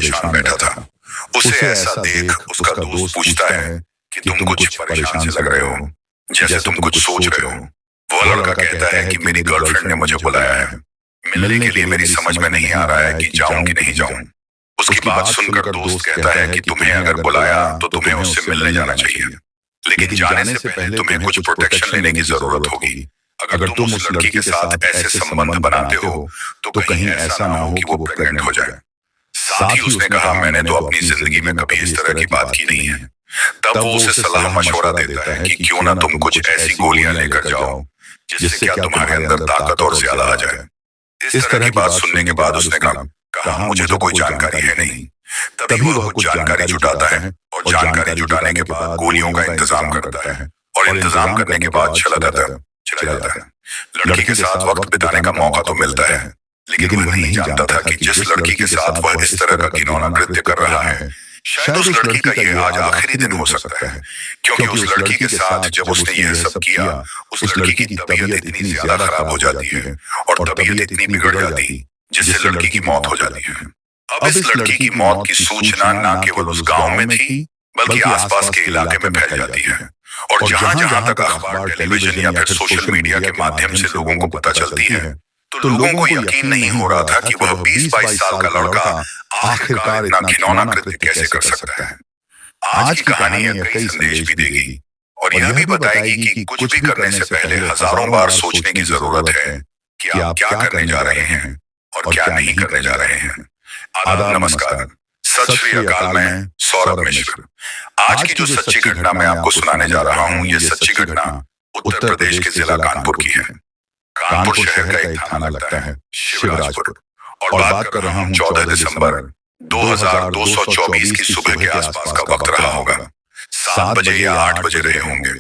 परेशान बैठा था। उसे ऐसा देख उसका दोस्त पूछता है कि तुम कुछ परेशान से लग रहे हो, जैसे तुम कुछ सोच रहे हो। वो लड़का कहता है कि मेरी गर्लफ्रेंड ने मुझे बुलाया है, मिलने के लिए मेरी समझ में नहीं आ रहा है कि जाऊं कि नहीं जाऊं। उसकी बात सुनकर दोस्त कहता है कि तुम्हें अगर बुलाया तो तुम्हें उससे मिलने जाना चाहिए, लेकिन जाने से पहले तुम्हें कुछ प्रोटेक्शन लेने की जरूरत होगी। अगर तुम उस लड़की के साथ ऐसे संबंध बनाते हो तो कहीं ऐसा ना हो कि वो प्रेग्नेंट हो जाए। साथ ही उसने कहा, मैंने तो अपनी जिंदगी में कभी इस तरह की बात की नहीं है। तब वो उसे सलाह मशवरा देता है कि क्यों ना तुम कुछ ऐसी गोलियां लेकर जाओ जिससे क्या तुम्हारे अंदर ताकत और ज्यादा आ जाए। इस तरह की बात सुनने के बाद उसने कहा मुझे तो कोई जानकारी है नहीं। तभी वह कुछ जानकारी जुटाता है और जानकारी जुटाने के बाद गोलियों का इंतजाम करता है और इंतजाम करने के बाद चला जाता है। लड़की के साथ वक्त बिताने का मौका तो मिलता है, लेकिन वह नहीं जानता था कि जिस लड़की के साथ वह इस तरह का घिनौना कृत्य कर रहा है, शायद उस लड़की का यह आज आखिरी दिन हो सकता है। क्योंकि उस लड़की के साथ जब उसने यह सब किया, उस लड़की की तबीयत इतनी ज्यादा खराब हो जाती है और तबीयत इतनी बिगड़ जाती जिससे लड़की की मौत हो जाती है। अब इस लड़की की मौत की सूचना न केवल उस गांव में थी बल्कि आसपास के इलाके में फैल जाती है और जहां जहां तक अखबार, टेलीविजन या फिर सोशल मीडिया के माध्यम से लोगों को पता चलती है, तो लोगों को यकीन नहीं हो रहा था कि वह 20-22 साल का लड़का आखिरकार इतना घिनौना कृत्य कैसे कर सकता है। आज की कहानी कई संदेश भी देगी और यह भी बताएगी कि कुछ भी करने से पहले हजारों बार सोचने की जरूरत है कि आप क्या करने जा रहे हैं और क्या नहीं करने जा रहे हैं। आदाब, नमस्कार, सत श्री अकाल। मैं सौरभ मिश्र। आज की जो सच्ची घटना मैं आपको सुनाने जा रहा हूँ, ये सच्ची घटना उत्तर प्रदेश के जिला कानपुर की है। कानपुर शहर का एक थाना लगता है शिवराजपुर और बात कर रहा हूँ 14 दिसंबर 2224 की सुबह के आसपास का वक्त रहा होगा। 7 बजे या 8 बजे रहे होंगे।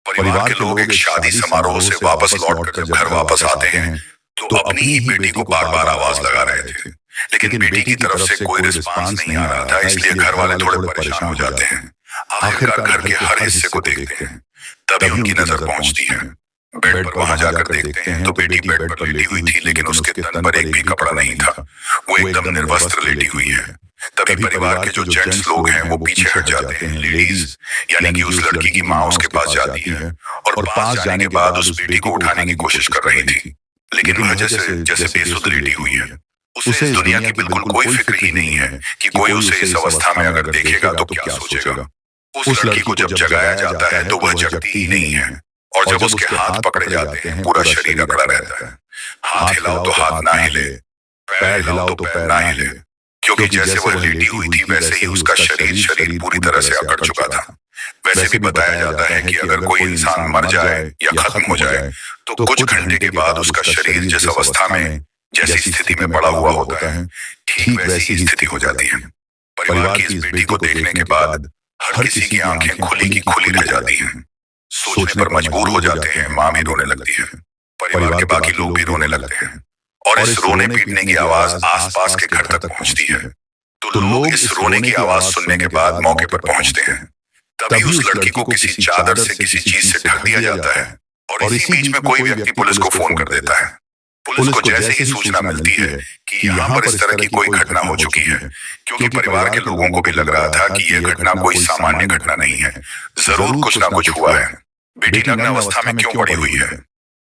परिवार के लोग एक शादी समारोह से वापस लौटकर जब घर वापस आते हैं तो अपनी ही बेटी को बार बार आवाज लगा रहे थे, लेकिन बेटी की तरफ से कोई रिस्पांस नहीं आ रहा था। इसलिए घर वाले थोड़े परेशान हो जाते हैं। आखिरकार घर के हर हिस्से को देखते हैं, तभी उनकी नजर पहुंचती है। बेड पर वहां जाकर देखते हैं तो बेटी बेड पर लेटी हुई थी, लेकिन उसके तन पर एक भी कपड़ा नहीं था। वो एकदम निर्वस्त्र लेटी हुई है। तभी परिवार के जो जेंट्स लोग हैं वो पीछे हट जाते हैं। लेडीज यानी कि उस लड़की की माँ उसके पास जाती है और पास जाने के बाद उस बेटी को उठाने की कोशिश कर रही थी, लेकिन वह जैसे बेसुध लेटी हुई है। उसे इस दुनिया की बिल्कुल कोई फिक्र ही नहीं है कि कोई उसे इस अवस्था में अगर देखेगा तो क्या सोचेगा। उस लड़की को जब जगाया जाता है तो वह जगती ही नहीं है और जब उसके हाथ पकड़े जाते हैं पूरा शरीर अकड़ा रहता है। हाथ हिलाओ तो हाथ ना हिले, पैर हिलाओ तो पैर ना हिले, क्योंकि जैसे वह लेटी हुई थी वैसे ही उसका शरीर पूरी तरह से अकड़ चुका था। वैसे भी बताया जाता है कि अगर कोई इंसान मर जाए या खत्म हो जाए तो कुछ घंटे के बाद उसका शरीर जिस अवस्था में, जैसी स्थिति में पड़ा हुआ होता है, ठीक वैसी ही स्थिति हो जाती है। परिवार की इस बेटी को देखने के बाद हर किसी की आंखें खुली की खुली रह जाती हैं। सोचने पर मजबूर हो जाते हैं। माँ भी रोने लगती है, परिवार के बाकी लोग भी रोने लगते हैं और इस रोने पीटने की आवाज आसपास के घर तक पहुंचती है। तो लोग इस रोने की आवाज सुनने के बाद मौके पर पहुंचते हैं। तभी उस लड़की को किसी चादर से, किसी चीज से ढक दिया जाता है और इसी बीच में कोई व्यक्ति पुलिस को फोन कर देता है। पुलिस को जैसे ही सूचना मिलती है कि यहाँ पर इस तरह की कोई घटना हो चुकी है, क्योंकि परिवार के लोगों को भी लग रहा था कि यह घटना कोई सामान्य घटना नहीं है, जरूर कुछ ना कुछ हुआ है। बेटी नग्न अवस्था में क्यों पड़ी हुई है?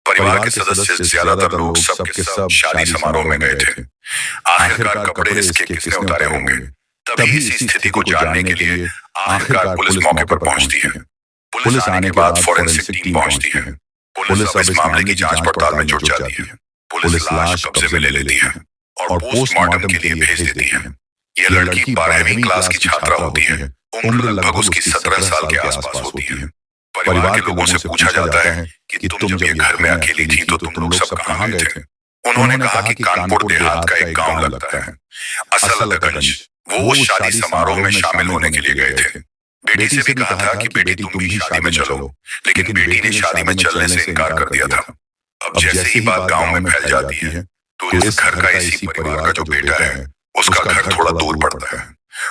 परिवार के सदस्य ज्यादातर लोग सब के सब शादी समारोह में गए थे। आखिरकार कपड़े इसके किसने उतारे होंगे? तभी इसी स्थिति को जानने के लिए आखिरकार पुलिस मौके पर पहुंचती है। पुलिस आने के बाद फोरेंसिक टीम पहुंचती है। पुलिस अब इस मामले की जांच पड़ताल में जुट जाती है। पुलिस लाश कब्जे में ले लेती है और पोस्टमार्टम के लिए भेज देती है। यह लड़की 12वीं क्लास की छात्रा होती है। उम्र लगभग उसकी 17 साल के आसपास होती है। परिवार के लोगों से पूछा जाता है कि तुम जब ये घर में अकेली थी तो तुम लोग सब कहाँ गए थे? उन्होंने कहा कि कानपुर देहात का एक गांव लगता है असलगंज, वो शादी समारोह में शामिल होने के लिए गए थे। बेटी से भी कहा था कि बेटी तुम भी शादी में चलो, लेकिन बेटी ने शादी में चलने से इनकार कर दिया था। अब जैसे ही बात गांव में फैल जाती है तो इस घर का इसी परिवार का जो बेटा है उसका घर थोड़ा दूर पड़ता है।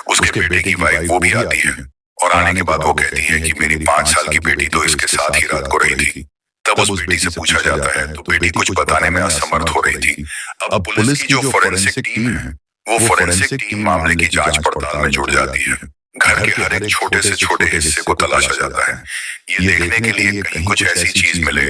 उसके बेटे की वाइफ वो भी आती है और आने के बाद वो कहती है कि मेरी 5 साल की बेटी तो इसके साथ ही रात को रही थी। तब उस बेटी से पूछा जाता है तो बेटी कुछ बताने में असमर्थ हो रही थी। अब पुलिस की जो फोरेंसिक टीम है वो फोरेंसिक टीम मामले की जांच पड़ताल में जुड़ जाती है। घर के हर एक छोटे से छोटे हिस्से को तलाशा जाता है, ये देखने के लिए कहीं कुछ ऐसी चीज मिले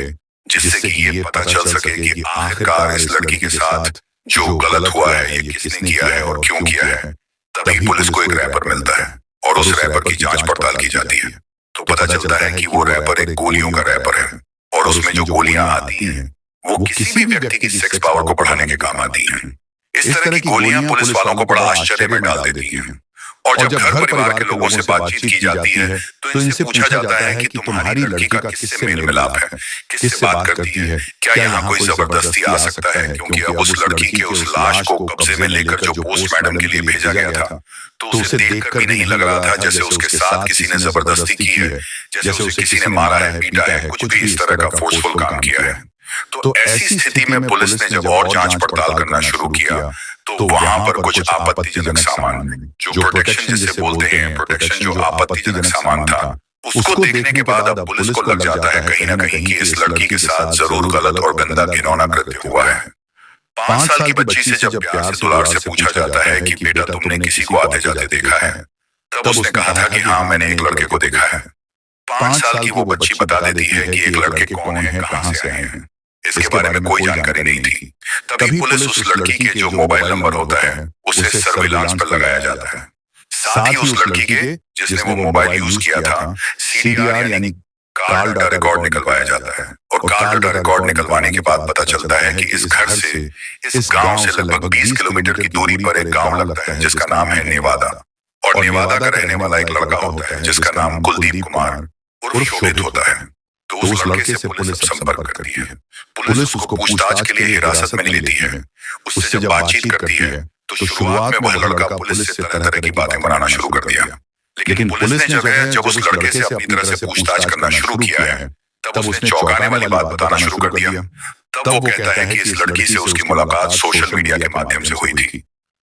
जिससे कि ये पता चल सके कि आखिरकार इस लड़की के साथ जो गलत हुआ है ये किसने किया है और क्यों किया है। तभी पुलिस को एक रैपर मिलता है और उस रैपर की जांच पड़ताल की जाती है। तो पता चलता है कि वो रैपर एक गोलियों का रैपर है और उसमें जो गोलियां आती हैं वो किसी भी व्यक्ति की सेक्स पावर को बढ़ाने के काम आती हैं। इस तरह की गोलियां पुलिस वालों को बड़ा आश्चर्य में डाल देती हैं। और जब घर परिवार के लोगों से बातचीत की जाती है तो इनसे पूछा जाता है कि तुम्हारी लड़की का किससे मेल मिलाप है, किससे बात करती है, क्या यहाँ कोई जबरदस्ती आ सकता है, क्योंकि अब उस लड़की के उस लाश को कब्जे में लेकर जो पोस्टमार्टम के लिए भेजा गया था तो उसे देखकर भी नहीं लग रहा था जैसे उसके साथ किसी ने जबरदस्ती की है, जैसे उसे किसी ने मारा है, पीटा है, कुछ भी इस तरह का फोर्सफुल काम किया है। तो ऐसी स्थिति में पुलिस ने जब और जांच पड़ताल करना शुरू किया तो वहां पर कुछ आपत्तिजनक सामान, जो प्रोटेक्शन जिसे बोलते हैं, प्रोटेक्शन जो आपत्तिजनक सामान था, उसको देखने के बाद अब पुलिस को लग जाता है कहीं ना कहीं कि इस लड़की के साथ जरूर गलत और गंदा घिनौना कृत्य हुआ है। 5 साल की बच्ची से जब प्यार से दुलार से पूछा जाता है कि बेटा तुमने किसी को आते जाते देखा है, तब उसने कहा था कि हाँ मैंने एक लड़के को देखा है। 5 साल की वो बच्ची बता देती है कि एक लड़के कौन है, कहां से आए हैं, इसके बारे में कोई जानकारी नहीं थी। तभी पुलिस उस लड़की के जो मोबाइल नंबर होता है उसे सर्विलांस पर लगाया जाता है। साथ ही उस लड़की के जिसने वो मोबाइल यूज किया था CDR यानी कॉल डाटा रिकॉर्ड निकलवाया जाता है। और कॉल डाटा रिकॉर्ड निकलवाने के बाद पता चलता है कि इस घर से, इस गांव से लगभग 20 किलोमीटर की दूरी पर एक गांव लगता है जिसका नाम है नेवादा। और नेवादा का रहने वाला एक लड़का होता है जिसका नाम कुलदीप कुमार उर्फ शोभित होता है। तो उस लड़के से पुलिस संपर्क करती है। पुलिस उसको पूछताछ के लिए हिरासत में लेती है। उससे जब बातचीत करती है तो शुरुआत में वह लड़का पुलिस से तरह तरह की बातें बनाना शुरू कर दिया। लेकिन पुलिस ने जब उस लड़के से अपनी तरह से पूछताछ करना शुरू किया है तब उसने चौंकाने वाली बात बताना शुरू कर दिया। तब वो कहता है कि इस लड़की से उसकी मुलाकात सोशल मीडिया के माध्यम से हुई थी।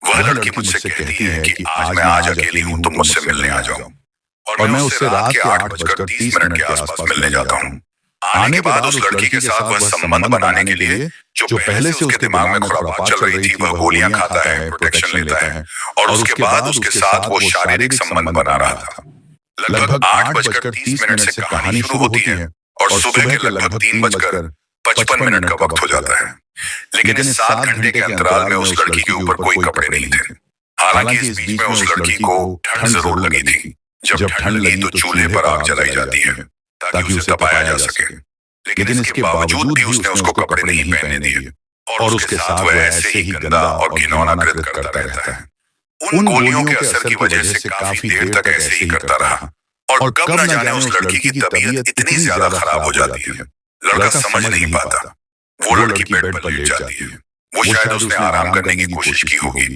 वह लड़की मुझसे कहती है कि आज अकेली हूँ, तुम मुझसे मिलने आ जाओ। और मैं उससे रात के 8:30 के आसपास मिलने जाता हूँ। आने के बाद उस लड़की के साथ वह संबंध बनाने के लिए जो पहले से उसके दिमाग में खुरापात चल रही थी, वह गोलियां खाता है, प्रोटेक्शन लेता है और उसके बाद उसके साथ वो शारीरिक संबंध बना रहा था। लगभग 8:30 से कहानी शुरू होती है और सुबह के लगभग 3:55 का वक्त हो जाता है। लेकिन इस 7 घंटे के अंतराल में उस लड़की के ऊपर कोई कपड़े नहीं थे। हालांकि इस बीच में उस लड़की को ठंड जरूर लगी थी। जब ठंड लगी तो चूल्हे पर आग जलाई जाती है ताकि उसे तपाया जा सके। लेकिन इसके बावजूद भी उसने उसको कपड़े नहीं पहनने दिए और उसके साथ वह ऐसे ही गंदा और घिनौना कृत्य करता रहता है। उन गोलियों के असर की वजह से काफी देर तक ऐसे ही करता रहा और कब न जाने उस लड़की की तबीयत इतनी ज्यादा खराब हो जाती है, लड़का समझ नहीं पाता। वो लड़की बेड पर लेट जाती है। वो शायद उसने आराम करने की कोशिश की होगी,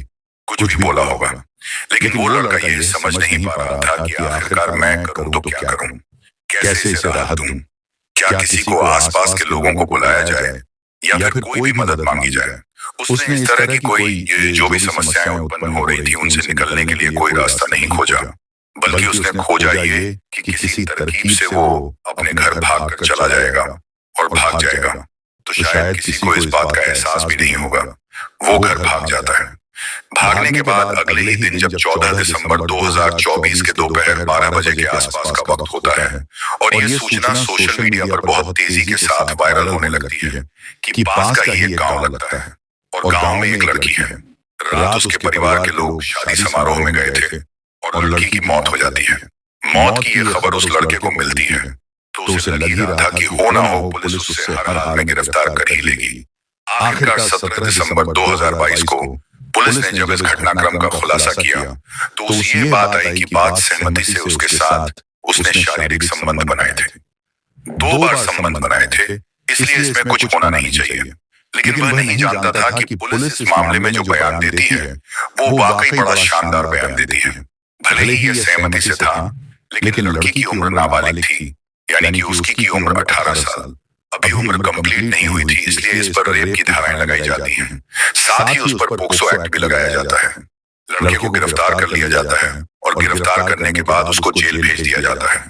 कुछ भी बोला होगा, लेकिन वो लड़का ये समझ नहीं पा रहा था कि आखिरकार मैं करूं तो क्या करूं, कैसे इसे राहत दूं, क्या किसी को आसपास के लोगों को बुलाया जाए या फिर कोई भी मदद मांगी जाए। उसने इस तरह की कोई जो भी समस्याएं उत्पन्न हो रही थी उनसे निकलने के लिए कोई रास्ता नहीं खोजा, बल्कि उसने खोजा ये कि किसी तरकीब से वो अपने घर भाग कर चला जाएगा और भाग जाएगा तो शायद किसी को इस बात का एहसास भी नहीं होगा। वो घर भाग जाता है। भागने के बाद अगले ही दिन जब 14 दिसंबर 2024 के दोपहर 12 बजे के आसपास का वक्त होता है और ये सूचना सोशल मीडिया पर बहुत तेजी के साथ वायरल होने लगती है कि पास का ही एक गांव लगता है और गांव में एक लड़की है। रात उसके परिवार के लोग शादी समारोह में गए थे और लड़की की मौत हो जाती है। मौत की ये खबर उस लड़के को मिलती है तो उसे लग ही रहा था कि हो ना हो पुलिस उससे हर हाल में गिरफ्तार कर ही लेगी। आखिरकार 17 दिसंबर 2022 को पुलिस ने जब इस घटनाक्रम का खुलासा किया तो उसे ये बात आई कि बात सहमति से उसके साथ उसने शारीरिक संबंध बनाए थे। 2 बार संबंध बनाए थे, इसलिए इसमें कुछ होना नहीं चाहिए। लेकिन वह नहीं जानता था कि पुलिस इस मामले में जो बयान देती है वो वाकई बड़ा शानदार बयान देती है। भले ही यह सहमति से था, लेकिन लड़की की उम्र नाबालिग थी, यानी कि उसकी की उम्र 18 साल। अभी उम्र कंप्लीट नहीं हुई थी, इसलिए इस पर रेप की धाराएं लगाई जाती हैं। साथ ही उस पर पोक्सो एक्ट भी लगाया जाता है। लड़के को गिरफ्तार कर लिया जाता है और गिरफ्तार करने के बाद उसको जेल भेज दिया जाता है।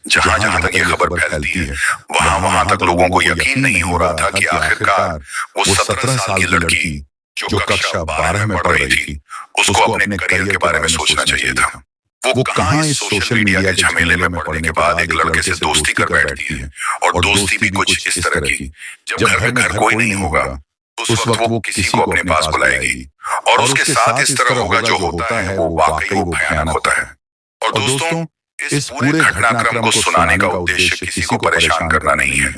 जहां जहां तक ये खबर फैलती है वहां वहां तक लोगों को यकीन नहीं हो रहा था कि आखिरकार वो 17 साल की लड़की जो कक्षा 12 में पढ़ रही थी, उसको अपने करियर के बारे में सोचना चाहिए था। वो कहाँ इस सोशल मीडिया के झमेले में पड़ने के बाद एक लड़के से दोस्ती कर बैठती है, और दोस्ती भी कुछ इस तरह की, जब घर में कोई नहीं होगा उस वक्त वो किसी को अपने पास बुलाएगी और उसके साथ इस तरह होगा जो होता है वो वाकई वो भयानक होता है। और दोस्तों, इस पूरे घटनाक्रम को सुनाने का उद्देश्य किसी को परेशान करना नहीं है,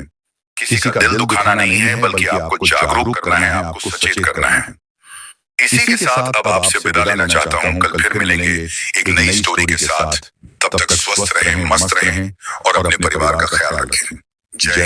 किसी का दिल दुखाना नहीं है, बल्कि आपको जागरूक करना है, आपको सचेत करना है। इसी के साथ अब आपसे विदा लेना चाहता हूँ। कल फिर मिलेंगे एक नई स्टोरी के साथ। तब तक स्वस्थ रहें, मस्त रहें और अपने परिवार का ख्याल रखें। जय